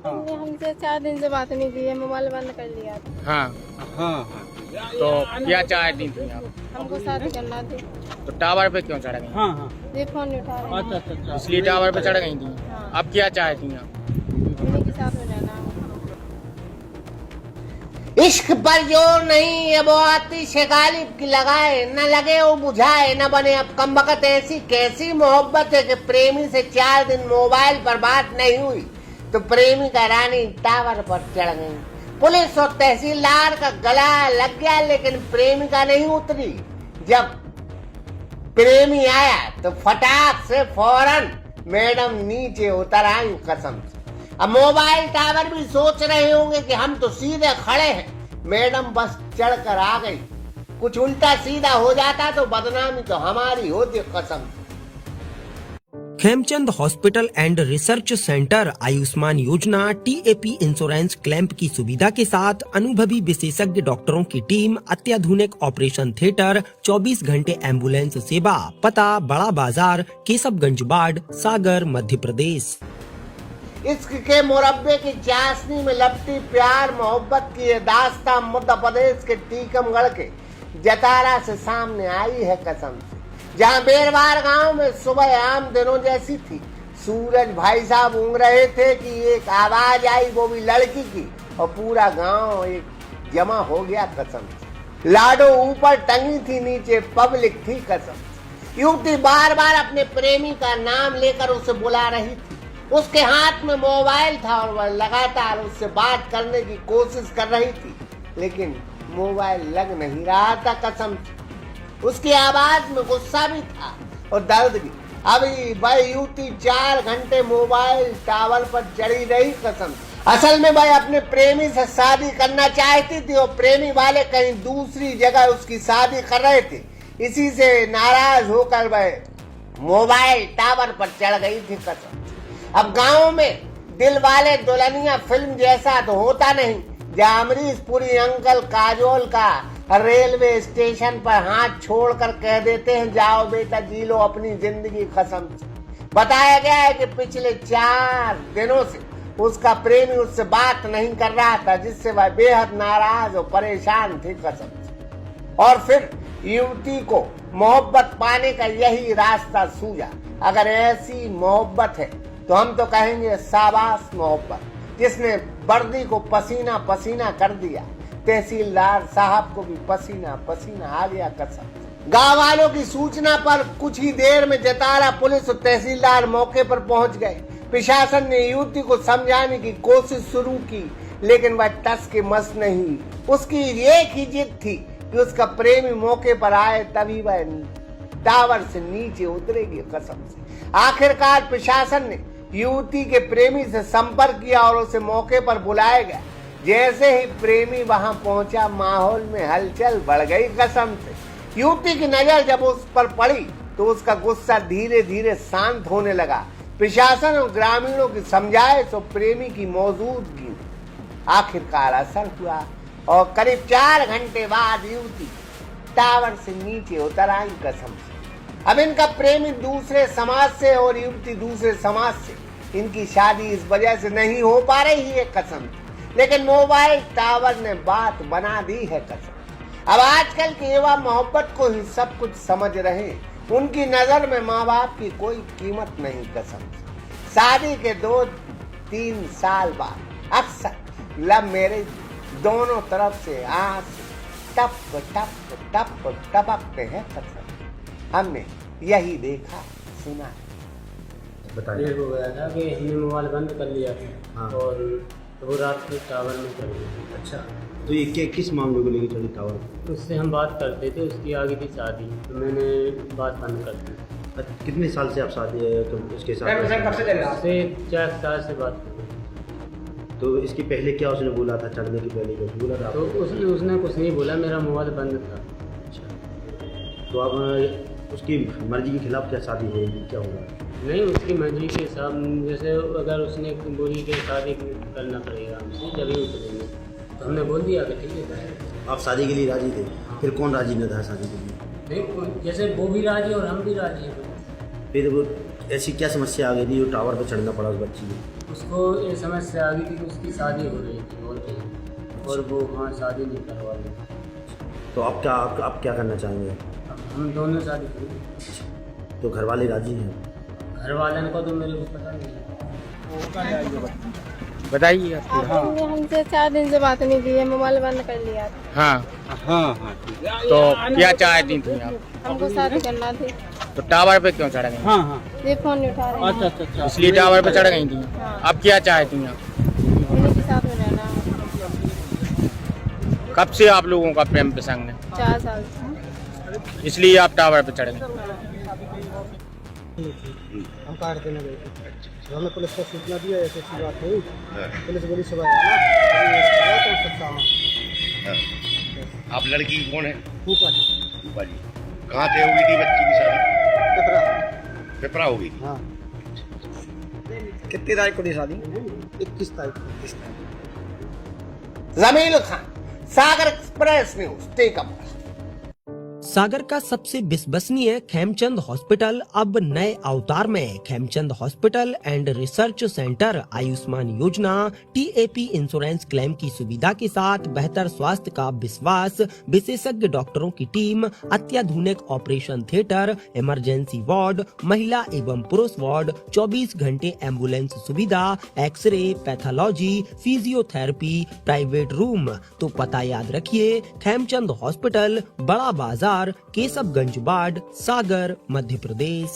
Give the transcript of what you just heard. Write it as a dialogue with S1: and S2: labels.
S1: हमसे 4 दिन से बात नहीं की है, मोबाइल बंद कर लिया था।
S2: हाँ। तो क्या चाहती थी आप?
S1: हमको शादी करना थी।
S2: तो टावर पे क्यों चढ़ गई?
S1: ये फोन नहीं उठा रहे हैं।
S3: अच्छा।
S2: इसलिए टावर पे चढ़ गई थी।
S1: हाँ।
S2: अब क्या चाहती हैं आप?
S1: इन्हीं के साथ में रहना।
S4: इश्क पर जोर नहीं, ये वो आतिश गालिब की लगाए, न लगे वो बुझाए, न बने अब कमबख्त। ऐसी कैसी मोहब्बत है कि प्रेमी से 4 दिन मोबाइल पर बात नहीं हुई तो प्रेमी का रानी टावर पर चढ़ गई। पुलिस और तहसीलदार का गला लग गया, लेकिन प्रेमिका नहीं उतरी। जब प्रेमी आया तो फटाक से फौरन मैडम नीचे उतर आई कसम से। अब मोबाइल टावर भी सोच रहे होंगे कि हम तो सीधे खड़े हैं, मैडम बस चढ़कर आ गई। कुछ उल्टा सीधा हो जाता तो बदनामी तो हमारी होती कसम।
S5: Khemchand hospital and research centre Ayushman योजना TAP इंश्योरेंस क्लेम की सुविधा के साथ अनुभवी विशेषज्ञ डॉक्टरों की टीम, अत्याधुनिक ऑपरेशन थिएटर, 24 घंटे एम्बुलेंस सेवा। पता बड़ा बाजार, केशवगंज बाड़, सागर, मध्य प्रदेश।
S4: इश्क के मुरब्बे की चाशनी में लपटी प्यार मोहब्बत की ये दास्तां मध्य प्रदेश के टीकमगढ़ के जतारा से सामने आई है कसम से। जहाँ बेरवार गांव में सुबह आम दिनों जैसी थी। सूरज भाई साहब ऊँग रहे थे कि एक आवाज आई, वो भी लड़की की, और पूरा गांव एक जमा हो गया कसम से। लाडो ऊपर टंगी थी, नीचे पब्लिक थी कसम। युवती बार बार अपने प्रेमी का नाम लेकर उसे बुला रही थी। उसके हाथ में मोबाइल था और वह लगातार उससे बात करने की कोशिश कर रही थी, लेकिन मोबाइल लग नहीं रहा था कसम से। उसकी आवाज में गुस्सा भी था और दर्द भी। अभी वह युवती 4 घंटे मोबाइल टावर पर चढ़ी रही कसम। असल में वह अपने प्रेमी से शादी करना चाहती थी और प्रेमी वाले कहीं दूसरी जगह उसकी शादी कर रहे थे। इसी से नाराज होकर वह मोबाइल टावर पर चढ़ गई थी कसम। अब गाँव में दिल वाले दुल्हनिया फिल्म जैसा तो होता नहीं, जहाँ अमरीश पुरी अंकल काजोल का रेलवे स्टेशन पर हाथ छोड़कर कह देते हैं, जाओ बेटा जी लो अपनी जिंदगी कसम से। बताया गया है कि पिछले 4 दिनों से उसका प्रेमी उससे बात नहीं कर रहा था, जिससे वह बेहद नाराज और परेशान थी कसम से। और फिर युवती को मोहब्बत पाने का यही रास्ता सूझा। अगर ऐसी मोहब्बत है तो हम तो कहेंगे शाबाश मोहब्बत, जिसने वर्दी को पसीना पसीना कर दिया। तहसीलदार साहब को भी पसीना पसीना आ गया कसम। गांव वालों की सूचना पर कुछ ही देर में जतारा पुलिस और तहसीलदार मौके पर पहुंच गए। प्रशासन ने युवती को समझाने की कोशिश शुरू की, लेकिन वह टस के मस नहीं। उसकी एक ही जिद थी कि उसका प्रेमी मौके पर आए, तभी वह टावर से नीचे उतरेगी कसम से। आखिरकार प्रशासन ने युवती के प्रेमी से संपर्क किया और उसे मौके पर बुलाया गया। जैसे ही प्रेमी वहां पहुंचा, माहौल में हलचल बढ़ गई कसम से। युवती की नजर जब उस पर पड़ी तो उसका गुस्सा धीरे धीरे शांत होने लगा। प्रशासन और ग्रामीणों की समझाइश और प्रेमी की मौजूदगी आखिरकार असर हुआ और करीब 4 घंटे बाद युवती टावर से नीचे उतर आई कसम से। अब इनका प्रेमी दूसरे समाज से और युवती दूसरे समाज से। इनकी शादी इस वजह से नहीं हो पा रही है कसम, लेकिन मोबाइल टावर ने बात बना दी है कसम। अब आजकल के युवा मोहब्बत को ही सब कुछ समझ रहे हैं। उनकी नजर में माँ बाप की कोई कीमत नहीं कसम। शादी के 2-3 साल बाद अक्सर लव मैरिज दोनों तरफ से आंसू टप टप टप टपकते हैं कसम। हमने यही देखा सुना।
S3: बताइए। हो गया था कि हमने मोबाइल बंद कर लिया था। हाँ। और वो रात को टावर में चढ़ गई। अच्छा,
S6: तो ये किस मामले को लेकर चढ़ी टावर?
S3: उससे हम बात करते थे, उसकी आगे थी शादी, तो मैंने बात बंद कर दी।
S6: कितने साल से आप शादी है तो उसके साथ?
S3: उससे 4 साल से बात कर रही।
S6: तो इसके पहले क्या उसने बोला था? चढ़ने के पहले कुछ बोला था?
S3: तो उसने कुछ नहीं बोला, मेरा मोबाइल बंद था।
S6: अच्छा, तो अब उसकी मर्जी के खिलाफ क्या शादी होगी, क्या होगा?
S3: नहीं, उसकी मर्जी के हिसाब, जैसे अगर उसने बोली कि शादी करना पड़ेगा हमसे जब ही उतरेंगे, तो हमने बोल दिया कि ठीक है।
S6: आप शादी के लिए राजी थे? फिर कौन राजी नहीं था शादी के लिए?
S3: नहीं, जैसे वो भी राजी और हम भी राजी हैं।
S6: फिर वो ऐसी क्या समस्या आ गई थी जो टावर पे चढ़ना पड़ा उस बच्ची को?
S3: उसको ये समस्या आ गई थी कि उसकी शादी हो रही थी बहुत ही, और वो वहाँ शादी नहीं करवा रही।
S6: तो आप क्या करना चाहेंगे?
S3: अब हम दोनों शादी करें।
S6: तो घर वाले राजी हैं?
S3: घर वाले को तो मेरे को पता नहीं है।
S2: बताइए।
S1: आपने हमसे 4 दिन से बात नहीं की है, मोबाइल बंद कर लिया था।
S2: हाँ। तो क्या चाहती थी आप?
S1: हमको शादी करना थी।
S2: तो टावर पे क्यों चढ़ गई?
S1: ये फोन नहीं उठा रहे हैं।
S3: अच्छा।
S2: इसलिए टावर पे चढ़ गई थी। अब क्या चाहती हैं आप?
S1: इन्हीं के साथ में रहना।
S2: कब से आप लोगों का प्रेम प्रसंग है?
S1: 4 साल से।
S2: इसलिए आप टावर पे चढ़ गए?
S7: हम काट देने गए थे, तो हमने पुलिस को सूचना दिया, ऐसी बात हुई। पुलिस बोली सुबह आना।
S8: आप लड़की कौन है?
S7: फूफा जी।
S8: कहाँ पे हुई थी बच्ची की शादी?
S7: पिपरा।
S8: पिपरा हो गई थी।
S7: हाँ।
S6: कितनी तारीख को थी शादी?
S7: 21 तारीख को।
S4: जमील खान, सागर एक्सप्रेस न्यूज, टीकम।
S5: सागर का सबसे विश्वसनीय खेमचंद हॉस्पिटल अब नए अवतार में। Khemchand hospital and research centre Ayushman योजना टीएपी इंश्योरेंस क्लेम की सुविधा के साथ बेहतर स्वास्थ्य का विश्वास, विशेषज्ञ डॉक्टरों की टीम, अत्याधुनिक ऑपरेशन थिएटर, इमरजेंसी वार्ड, महिला एवं पुरुष वार्ड, 24 घंटे एम्बुलेंस सुविधा, x ray, pathology, physiotherapy, private room. तो पता याद रखिए, खेमचंद हॉस्पिटल, बड़ा बाजार, केशवगंज वार्ड, सागर, मध्य प्रदेश।